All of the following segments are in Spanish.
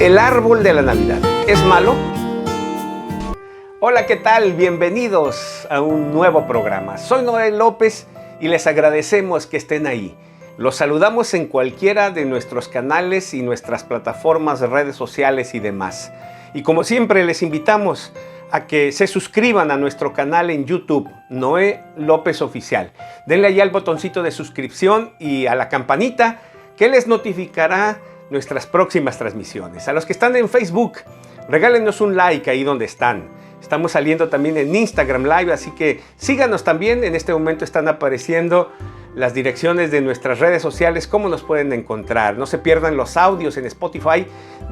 El árbol de la Navidad, ¿es malo? Hola, ¿qué tal? Bienvenidos a un nuevo programa. Soy Noel López y les agradecemos que estén ahí. Los saludamos en cualquiera de nuestros canales y nuestras plataformas de redes sociales y demás. Y como siempre les invitamos a que se suscriban a nuestro canal en YouTube, Noé López Oficial. Denle ahí al botoncito de suscripción y a la campanita que les notificará nuestras próximas transmisiones. A los que están en Facebook, regálenos un like ahí donde están. Estamos saliendo también en Instagram Live, así que síganos también. En este momento están apareciendo las direcciones de nuestras redes sociales, cómo nos pueden encontrar. No se pierdan los audios en Spotify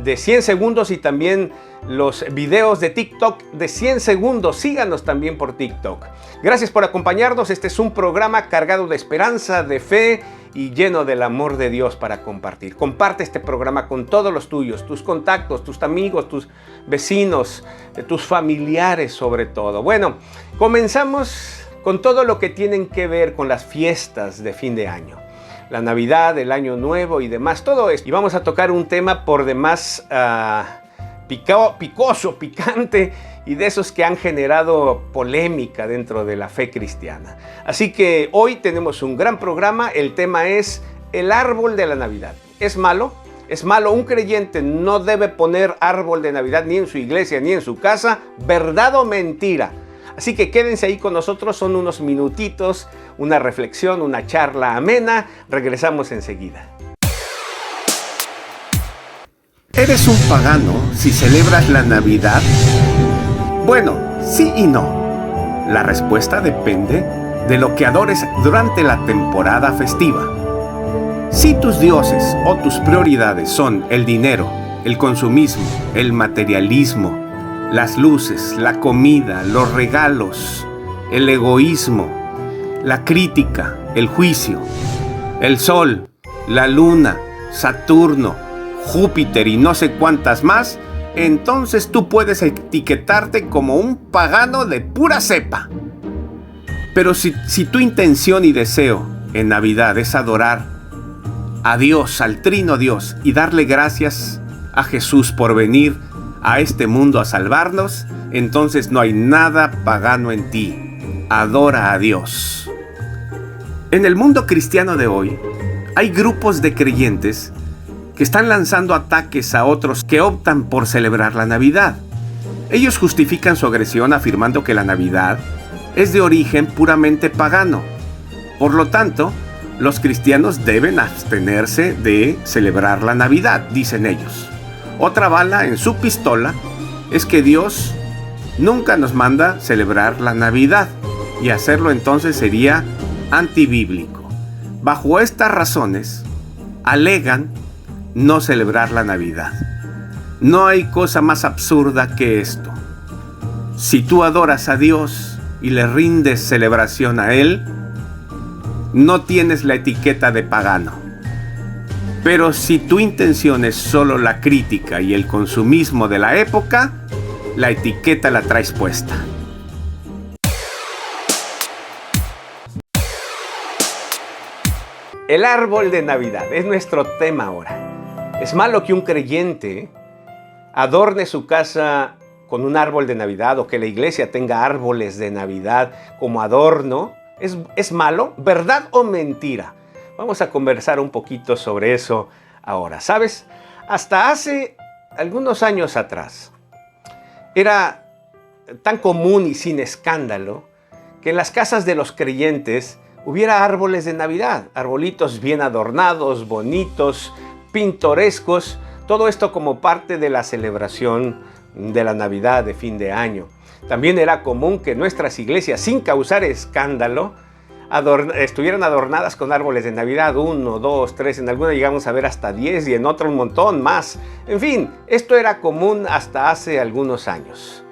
de 100 segundos y también los videos de TikTok de 100 segundos. Síganos también por TikTok. Gracias por acompañarnos. Este es un programa cargado de esperanza, de fe y lleno del amor de Dios para compartir. Comparte este programa con todos los tuyos, tus contactos, tus amigos, tus vecinos, tus familiares sobre todo. Bueno, comenzamos con todo lo que tienen que ver con las fiestas de fin de año. La Navidad, el Año Nuevo y demás, todo esto. Y vamos a tocar un tema por demás picoso, picante y de esos que han generado polémica dentro de la fe cristiana. Así que hoy tenemos un gran programa. El tema es el árbol de la Navidad. ¿Es malo? ¿Es malo? Un creyente no debe poner árbol de Navidad ni en su iglesia ni en su casa. ¿Verdad o mentira? Así que quédense ahí con nosotros, son unos minutitos, una reflexión, una charla amena. Regresamos enseguida. ¿Eres un pagano si celebras la Navidad? Bueno, sí y no. La respuesta depende de lo que adores durante la temporada festiva. Si tus dioses o tus prioridades son el dinero, el consumismo, el materialismo, las luces, la comida, los regalos, el egoísmo, la crítica, el juicio, el sol, la luna, Saturno, Júpiter y no sé cuántas más, entonces tú puedes etiquetarte como un pagano de pura cepa. Pero si tu intención y deseo en Navidad es adorar a Dios, al Trino Dios, y darle gracias a Jesús por venir a este mundo a salvarnos, entonces no hay nada pagano en ti. Adora a Dios. En el mundo cristiano de hoy, hay grupos de creyentes que están lanzando ataques a otros que optan por celebrar la Navidad. Ellos justifican su agresión afirmando que la Navidad es de origen puramente pagano. Por lo tanto, los cristianos deben abstenerse de celebrar la Navidad, dicen ellos. Otra bala en su pistola es que Dios nunca nos manda celebrar la Navidad y hacerlo entonces sería antibíblico. Bajo estas razones, alegan no celebrar la Navidad. No hay cosa más absurda que esto. Si tú adoras a Dios y le rindes celebración a Él, no tienes la etiqueta de pagano. Pero si tu intención es solo la crítica y el consumismo de la época, la etiqueta la traes puesta. El árbol de Navidad es nuestro tema ahora. ¿Es malo que un creyente adorne su casa con un árbol de Navidad o que la iglesia tenga árboles de Navidad como adorno? ¿Es malo? ¿Verdad o mentira? Vamos a conversar un poquito sobre eso ahora. ¿Sabes? Hasta hace algunos años atrás era tan común y sin escándalo que en las casas de los creyentes hubiera árboles de Navidad, arbolitos bien adornados, bonitos, pintorescos, todo esto como parte de la celebración de la Navidad de fin de año. También era común que nuestras iglesias, sin causar escándalo, estuvieran adornadas con árboles de Navidad, 1, 2, 3, en alguna llegamos a ver hasta 10 y en otra un montón más. En fin, esto era común hasta hace algunos años.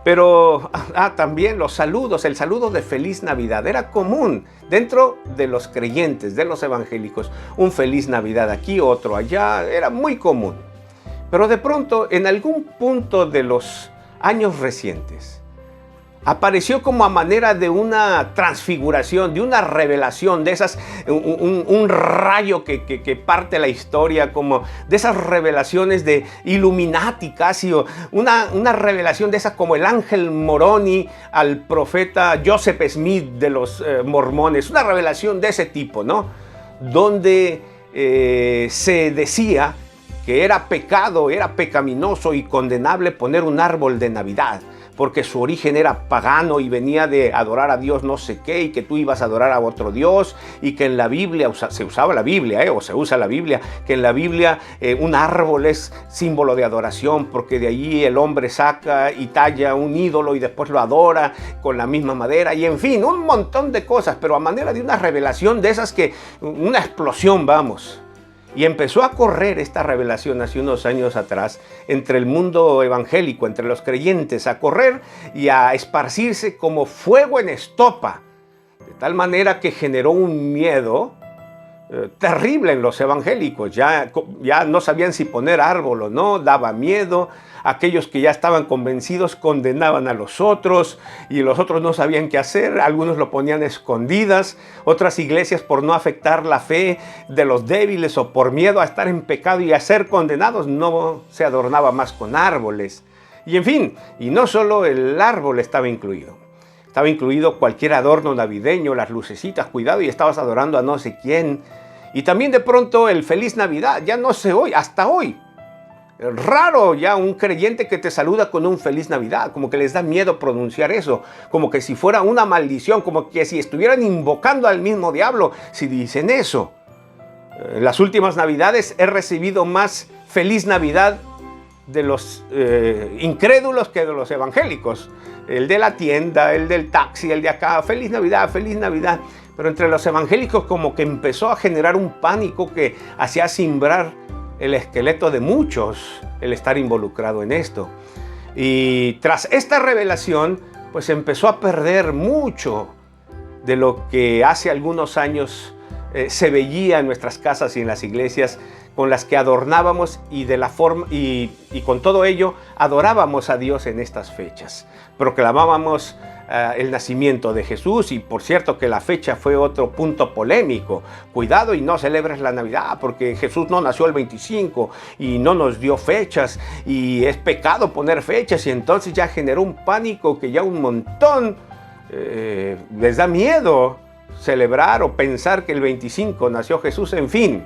Pero también los saludos, el saludo de Feliz Navidad era común dentro de los creyentes, de los evangélicos. Un Feliz Navidad aquí, otro allá, era muy común. Pero de pronto, en algún punto de los años recientes, apareció como a manera de una transfiguración, de una revelación, de esas, un rayo que parte la historia, como de esas revelaciones de Illuminati casi, o una revelación de esas como el ángel Moroni al profeta Joseph Smith de los mormones, una revelación de ese tipo, ¿no? Donde se decía que era pecado, era pecaminoso y condenable poner un árbol de Navidad, porque su origen era pagano y venía de adorar a Dios no sé qué, y que tú ibas a adorar a otro Dios, y que en la Biblia, se usaba la Biblia, o se usa la Biblia, que en la Biblia un árbol es símbolo de adoración, porque de allí el hombre saca y talla un ídolo y después lo adora con la misma madera, y en fin, un montón de cosas, pero a manera de una revelación de esas que, una explosión, vamos. Y empezó a correr esta revelación hace unos años atrás entre el mundo evangélico, entre los creyentes, a correr y a esparcirse como fuego en estopa, de tal manera que generó un miedo terrible en los evangélicos. Ya no sabían si poner árbol o no, daba miedo. Aquellos que ya estaban convencidos condenaban a los otros y los otros no sabían qué hacer. Algunos lo ponían a escondidas. Otras iglesias, por no afectar la fe de los débiles o por miedo a estar en pecado y a ser condenados, no se adornaba más con árboles. Y en fin, y no solo el árbol estaba incluido. Estaba incluido cualquier adorno navideño, las lucecitas, cuidado, y estabas adorando a no sé quién. Y también de pronto el Feliz Navidad, ya no se oye, hasta hoy. Raro ya un creyente que te saluda con un Feliz Navidad, como que les da miedo pronunciar eso, como que si fuera una maldición, como que si estuvieran invocando al mismo diablo si dicen eso. En las últimas Navidades he recibido más Feliz Navidad de los incrédulos que de los evangélicos. El de la tienda, el del taxi, el de acá, Feliz Navidad, Feliz Navidad. Pero entre los evangélicos como que empezó a generar un pánico que hacía cimbrar el esqueleto de muchos el estar involucrado en esto. Y tras esta revelación, pues empezó a perder mucho de lo que hace algunos años se veía en nuestras casas y en las iglesias, con las que adornábamos y con todo ello adorábamos a Dios en estas fechas. Proclamábamos el nacimiento de Jesús, y por cierto que la fecha fue otro punto polémico. Cuidado y no celebres la Navidad porque Jesús no nació el 25 y no nos dio fechas y es pecado poner fechas, y entonces ya generó un pánico que ya un montón les da miedo celebrar o pensar que el 25 nació Jesús, en fin.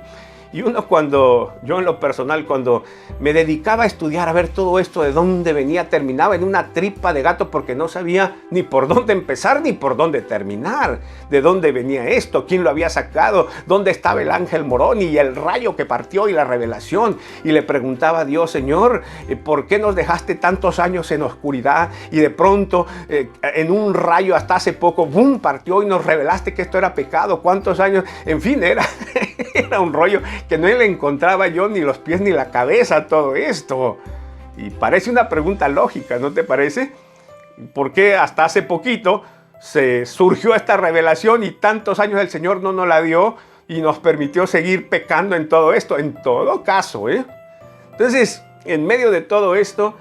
Y yo en lo personal, cuando me dedicaba a estudiar, a ver todo esto, de dónde venía, terminaba en una tripa de gato porque no sabía ni por dónde empezar ni por dónde terminar. De dónde venía esto, quién lo había sacado, dónde estaba el ángel Moroni y el rayo que partió y la revelación. Y le preguntaba a Dios, Señor, ¿por qué nos dejaste tantos años en oscuridad? Y de pronto, en un rayo hasta hace poco, ¡bum!, partió y nos revelaste que esto era pecado. ¿Cuántos años? En fin, era un rollo que no le encontraba yo ni los pies ni la cabeza a todo esto. Y parece una pregunta lógica, ¿no te parece? ¿Por qué hasta hace poquito se surgió esta revelación y tantos años el Señor no nos la dio y nos permitió seguir pecando en todo esto? En todo caso, Entonces, en medio de todo esto,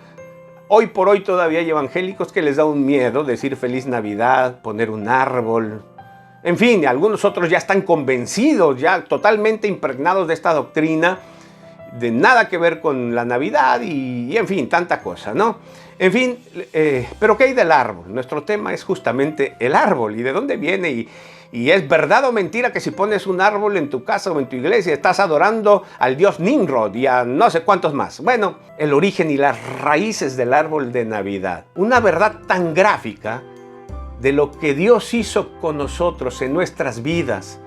hoy por hoy todavía hay evangélicos que les da un miedo decir Feliz Navidad, poner un árbol. En fin, algunos otros ya están convencidos, ya totalmente impregnados de esta doctrina, de nada que ver con la Navidad y en fin, tanta cosa, ¿no? En fin, pero ¿qué hay del árbol? Nuestro tema es justamente el árbol y de dónde viene, y es verdad o mentira que si pones un árbol en tu casa o en tu iglesia estás adorando al dios Nimrod y a no sé cuántos más. Bueno, el origen y las raíces del árbol de Navidad. Una verdad tan gráfica de lo que Dios hizo con nosotros en nuestras vidas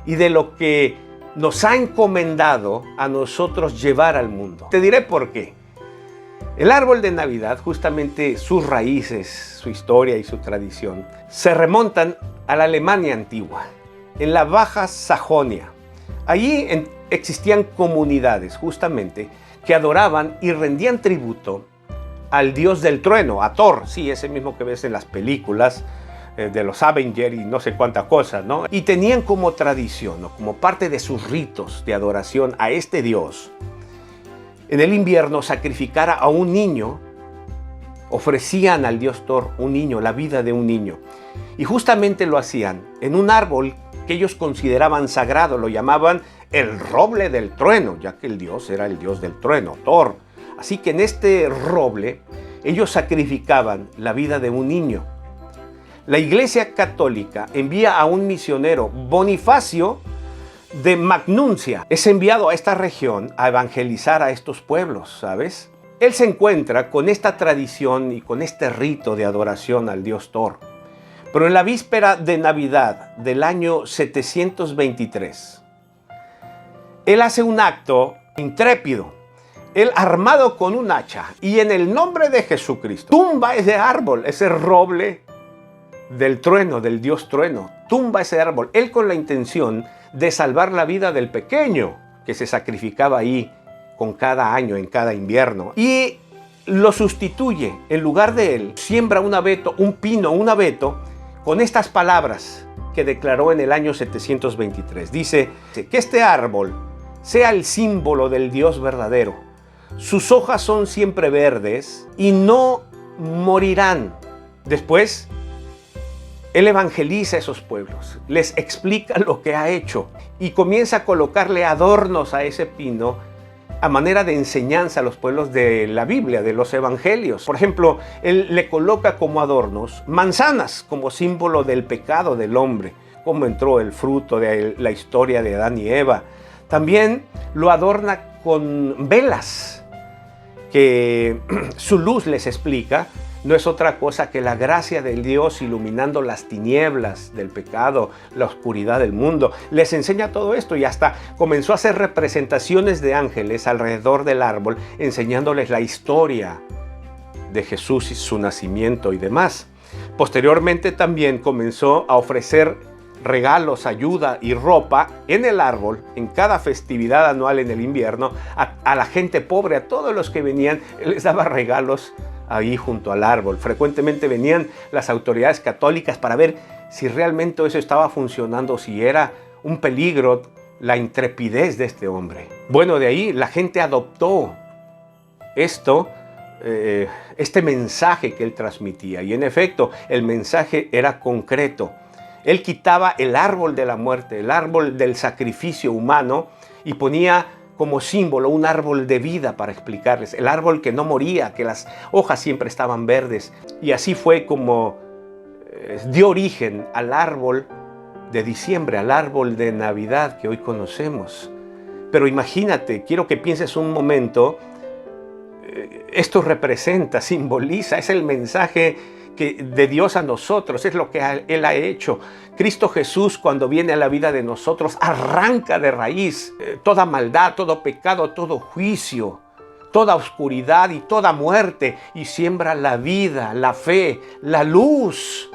y de lo que nos ha encomendado a nosotros llevar al mundo. Te diré por qué. El árbol de Navidad, justamente sus raíces, su historia y su tradición, se remontan a la Alemania antigua, en la Baja Sajonia. Allí existían comunidades, justamente, que adoraban y rendían tributo al dios del trueno, a Thor, sí, ese mismo que ves en las películas de los Avengers y no sé cuánta cosa, ¿no? Y tenían como tradición, ¿no?, como parte de sus ritos de adoración a este dios, en el invierno sacrificar a un niño ofrecían al dios Thor un niño, la vida de un niño. Y justamente lo hacían en un árbol que ellos consideraban sagrado, lo llamaban el roble del trueno, ya que el dios era el dios del trueno, Thor. Así que en este roble ellos sacrificaban la vida de un niño. La Iglesia Católica envía a un misionero, Bonifacio de Magnuncia. Es enviado a esta región a evangelizar a estos pueblos, ¿sabes? Él se encuentra con esta tradición y con este rito de adoración al dios Thor. Pero en la víspera de Navidad del año 723, él hace un acto intrépido. Él, armado con un hacha y en el nombre de Jesucristo, tumba ese árbol, ese roble del trueno, del dios trueno. Tumba ese árbol. Él con la intención de salvar la vida del pequeño que se sacrificaba ahí con cada año, en cada invierno. Y lo sustituye. En lugar de él, siembra un abeto, un pino, un abeto, con estas palabras que declaró en el año 723. Dice que este árbol sea el símbolo del Dios verdadero. Sus hojas son siempre verdes y no morirán. Después, él evangeliza a esos pueblos, les explica lo que ha hecho y comienza a colocarle adornos a ese pino a manera de enseñanza a los pueblos de la Biblia, de los evangelios. Por ejemplo, él le coloca como adornos manzanas, como símbolo del pecado del hombre, como entró el fruto de la historia de Adán y Eva. También lo adorna con velas, que su luz, les explica, no es otra cosa que la gracia del Dios iluminando las tinieblas del pecado, la oscuridad del mundo. Les enseña todo esto y hasta comenzó a hacer representaciones de ángeles alrededor del árbol, enseñándoles la historia de Jesús y su nacimiento y demás. Posteriormente también comenzó a ofrecer regalos, ayuda y ropa en el árbol, en cada festividad anual en el invierno, a la gente pobre, a todos los que venían, él les daba regalos ahí junto al árbol. Frecuentemente venían las autoridades católicas para ver si realmente eso estaba funcionando, si era un peligro la intrepidez de este hombre. Bueno, de ahí la gente adoptó este mensaje que él transmitía. Y en efecto, el mensaje era concreto. Él quitaba el árbol de la muerte, el árbol del sacrificio humano y ponía como símbolo un árbol de vida para explicarles, el árbol que no moría, que las hojas siempre estaban verdes. Y así fue como dio origen al árbol de diciembre, al árbol de Navidad que hoy conocemos. Pero imagínate, quiero que pienses un momento, esto representa, simboliza, es el mensaje de Dios a nosotros, es lo que Él ha hecho. Cristo Jesús, cuando viene a la vida de nosotros, arranca de raíz toda maldad, todo pecado, todo juicio, toda oscuridad y toda muerte, y siembra la vida, la fe, la luz.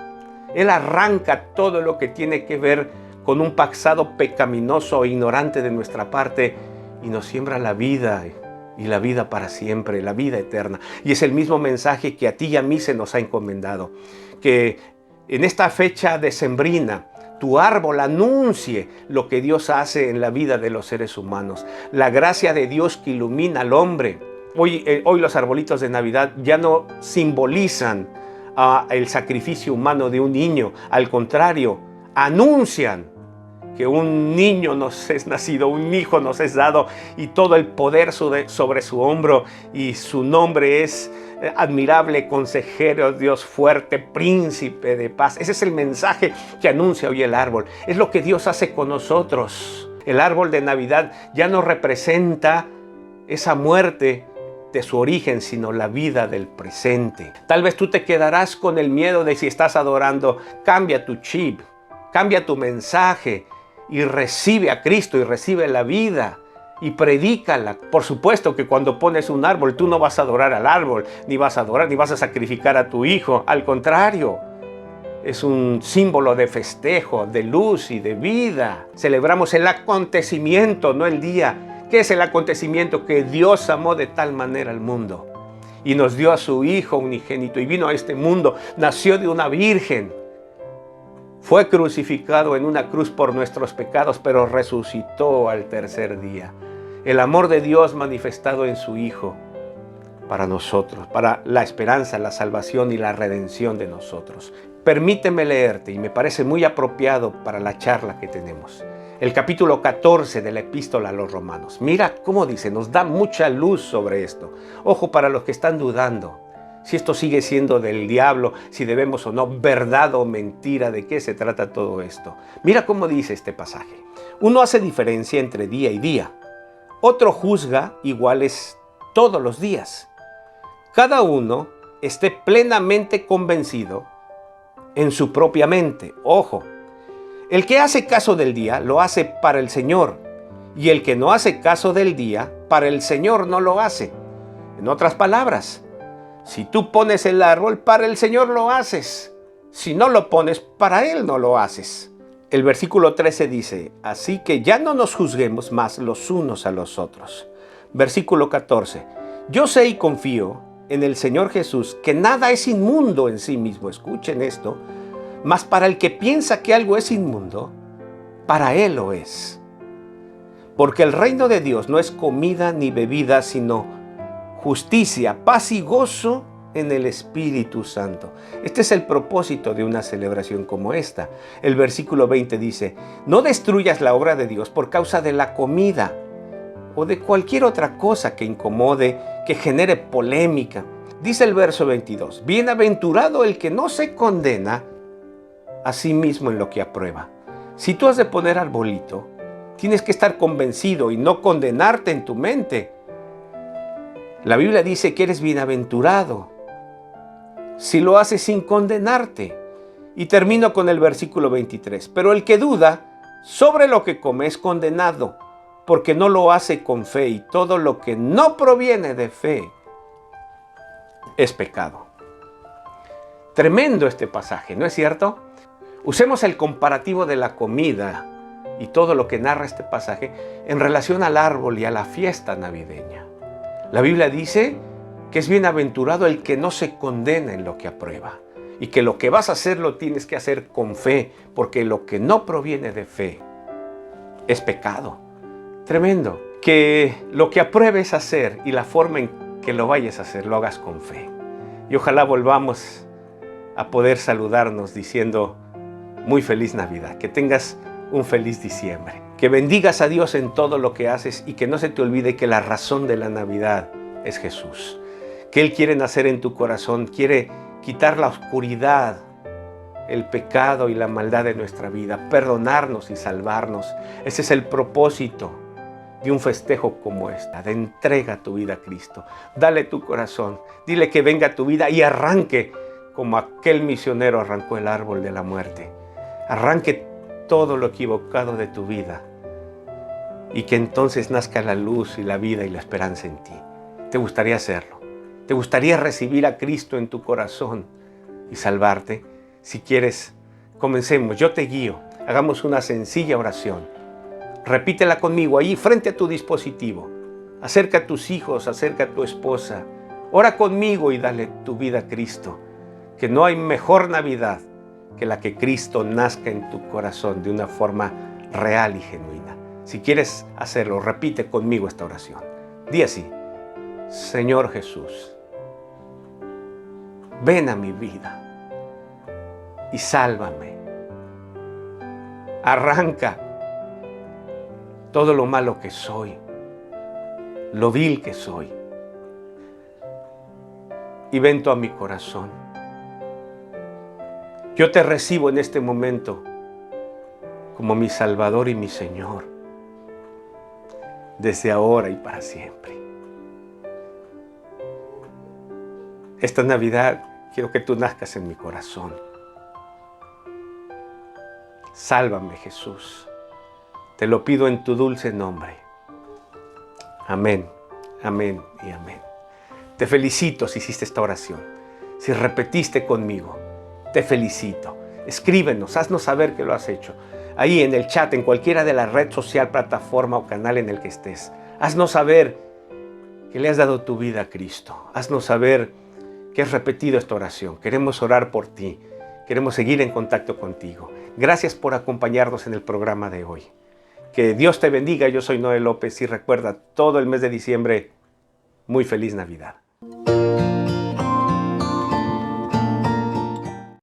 Él arranca todo lo que tiene que ver con un pasado pecaminoso e ignorante de nuestra parte y nos siembra la vida y la vida para siempre, la vida eterna. Y es el mismo mensaje que a ti y a mí se nos ha encomendado. Que en esta fecha decembrina, tu árbol anuncie lo que Dios hace en la vida de los seres humanos. La gracia de Dios que ilumina al hombre. Hoy los arbolitos de Navidad ya no simbolizan el sacrificio humano de un niño. Al contrario, anuncian que un niño nos es nacido, un hijo nos es dado y todo el poder sobre su hombro, y su nombre es admirable, consejero, Dios fuerte, príncipe de paz. Ese es el mensaje que anuncia hoy el árbol. Es lo que Dios hace con nosotros. El árbol de Navidad ya no representa esa muerte de su origen, sino la vida del presente. Tal vez tú te quedarás con el miedo de si estás adorando. Cambia tu chip, cambia tu mensaje y recibe a Cristo y recibe la vida y predícala. Por supuesto que cuando pones un árbol, tú no vas a adorar al árbol, ni vas a sacrificar a tu hijo. Al contrario, es un símbolo de festejo, de luz y de vida. Celebramos el acontecimiento, no el día. ¿Qué es el acontecimiento? Que Dios amó de tal manera al mundo y nos dio a su Hijo unigénito y vino a este mundo, nació de una virgen. Fue crucificado en una cruz por nuestros pecados, pero resucitó al tercer día. El amor de Dios manifestado en su Hijo para nosotros, para la esperanza, la salvación y la redención de nosotros. Permíteme leerte, y me parece muy apropiado para la charla que tenemos, el capítulo 14 de la Epístola a los Romanos. Mira cómo dice, nos da mucha luz sobre esto. Ojo para los que están dudando, si esto sigue siendo del diablo, si debemos o no, verdad o mentira, de qué se trata todo esto. Mira cómo dice este pasaje. Uno hace diferencia entre día y día. Otro juzga iguales todos los días. Cada uno esté plenamente convencido en su propia mente. Ojo, el que hace caso del día lo hace para el Señor, y el que no hace caso del día, para el Señor no lo hace. En otras palabras, si tú pones el árbol, para el Señor lo haces. Si no lo pones, para Él no lo haces. El versículo 13 dice, así que ya no nos juzguemos más los unos a los otros. Versículo 14, yo sé y confío en el Señor Jesús que nada es inmundo en sí mismo. Escuchen esto. Mas para el que piensa que algo es inmundo, para él lo es. Porque el reino de Dios no es comida ni bebida, sino justicia, paz y gozo en el Espíritu Santo. Este es el propósito de una celebración como esta. El versículo 20 dice, no destruyas la obra de Dios por causa de la comida o de cualquier otra cosa que incomode, que genere polémica. Dice el verso 22, bienaventurado el que no se condena a sí mismo en lo que aprueba. Si tú has de poner arbolito, tienes que estar convencido y no condenarte en tu mente. La Biblia dice que eres bienaventurado si lo haces sin condenarte. Y termino con el versículo 23. Pero el que duda sobre lo que come es condenado, porque no lo hace con fe, y todo lo que no proviene de fe es pecado. Tremendo este pasaje, ¿no es cierto? Usemos el comparativo de la comida y todo lo que narra este pasaje en relación al árbol y a la fiesta navideña. La Biblia dice que es bienaventurado el que no se condena en lo que aprueba, y que lo que vas a hacer lo tienes que hacer con fe, porque lo que no proviene de fe es pecado. Tremendo. Que lo que apruebes hacer y la forma en que lo vayas a hacer lo hagas con fe. Y ojalá volvamos a poder saludarnos diciendo muy feliz Navidad, que tengas un feliz diciembre, que bendigas a Dios en todo lo que haces y que no se te olvide que la razón de la Navidad es Jesús, que Él quiere nacer en tu corazón, quiere quitar la oscuridad, el pecado y la maldad de nuestra vida, perdonarnos y salvarnos. Ese es el propósito de un festejo como esta, de entrega tu vida a Cristo. Dale tu corazón, dile que venga a tu vida y arranque como aquel misionero arrancó el árbol de la muerte. Arranque todo lo equivocado de tu vida y que entonces nazca la luz y la vida y la esperanza en ti. ¿Te gustaría hacerlo? ¿Te gustaría recibir a Cristo en tu corazón y salvarte? Si quieres, comencemos. Yo te guío. Hagamos una sencilla oración. Repítela conmigo ahí frente a tu dispositivo. Acerca a tus hijos, acerca a tu esposa. Ora conmigo y dale tu vida a Cristo. Que no hay mejor Navidad que la que Cristo nazca en tu corazón de una forma real y genuina. Si quieres hacerlo, repite conmigo esta oración. Di así: Señor Jesús, ven a mi vida y sálvame. Arranca todo lo malo que soy, lo vil que soy, y ven tú a mi corazón. Yo te recibo en este momento como mi Salvador y mi Señor, desde ahora y para siempre. Esta Navidad quiero que tú nazcas en mi corazón. Sálvame, Jesús. Te lo pido en tu dulce nombre. Amén, amén y amén. Te felicito si hiciste esta oración. Si repetiste conmigo, te felicito. Escríbenos, haznos saber que lo has hecho. Ahí en el chat, en cualquiera de la red social, plataforma o canal en el que estés. Haznos saber que le has dado tu vida a Cristo. Haznos saber que has repetido esta oración. Queremos orar por ti. Queremos seguir en contacto contigo. Gracias por acompañarnos en el programa de hoy. Que Dios te bendiga. Yo soy Noé López y recuerda, todo el mes de diciembre, muy feliz Navidad.